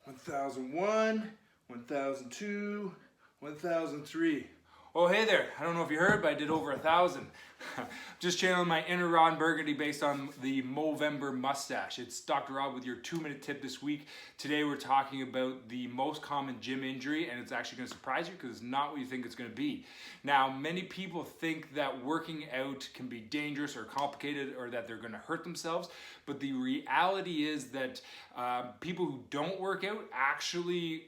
1001, 1002, 1003. Oh, hey there. I don't know if you heard, but I did over 1,000. Just channeling my inner Ron Burgundy based on the Movember mustache. It's Dr. Rob with your 2-minute tip this week. Today we're talking about the most common gym injury, and it's actually going to surprise you because it's not what you think it's going to be. Now, many people think that working out can be dangerous or complicated or that they're going to hurt themselves, but the reality is that people who don't work out actually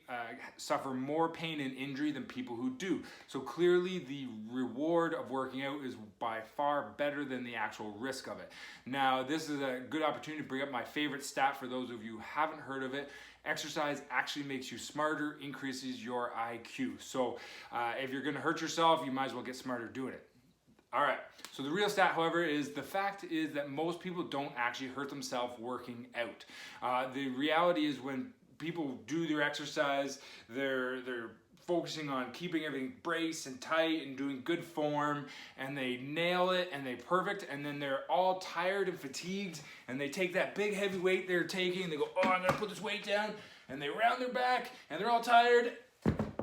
suffer more pain and injury than people who do. So clearly the reward of working out is by far better than the actual risk of it. Now, this is a good opportunity to bring up my favorite stat for those of you who haven't heard of it. Exercise actually makes you smarter, increases your IQ. So if you're gonna hurt yourself, you might as well get smarter doing it. All right, so the real stat, however, is the fact is that most people don't actually hurt themselves working out. The reality is when people do their exercise, they're focusing on keeping everything braced and tight and doing good form, and they nail it and they perfect, and then they're all tired and fatigued, and they take that big heavy weight they're taking and they go, oh, I'm gonna put this weight down, and they round their back and they're all tired,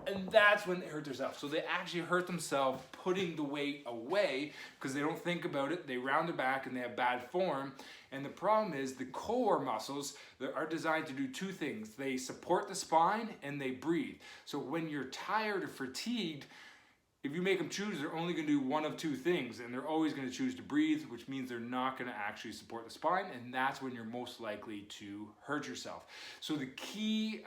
and that's when they hurt themselves. So they actually hurt themselves putting the weight away because they don't think about it. They round their back and they have bad form. And the problem is the core muscles that are designed to do two things. They support the spine and they breathe. So when you're tired or fatigued, if you make them choose, they're only going to do one of two things, and they're always going to choose to breathe, which means they're not going to actually support the spine, and that's when you're most likely to hurt yourself. So the key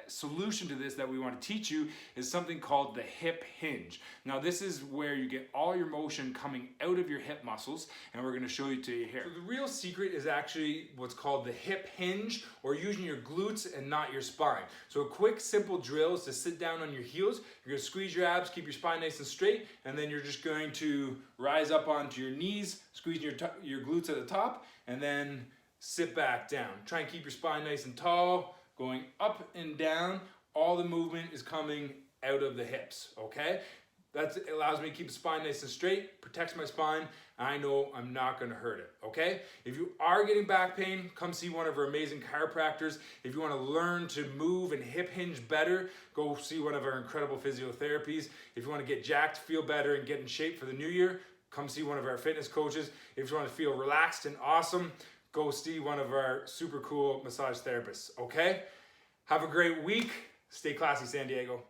solution to this that we want to teach you is something called the hip hinge. Now this is where you get all your motion coming out of your hip muscles, and we're going to show you to you here. So the real secret is actually what's called the hip hinge, or using your glutes and not your spine. So a quick simple drill is to sit down on your heels. You're going to squeeze your abs, keep your spine nice and straight, and then you're just going to rise up onto your knees, squeeze your glutes at the top, and then sit back down. Try and keep your spine nice and tall, going up and down. All the movement is coming out of the hips, okay? That allows me to keep the spine nice and straight, protects my spine, and I know I'm not gonna hurt it, okay? If you are getting back pain, come see one of our amazing chiropractors. If you wanna learn to move and hip hinge better, go see one of our incredible physiotherapies. If you wanna get jacked, feel better, and get in shape for the new year, come see one of our fitness coaches. If you wanna feel relaxed and awesome, go see one of our super cool massage therapists, okay? Have a great week. Stay classy, San Diego.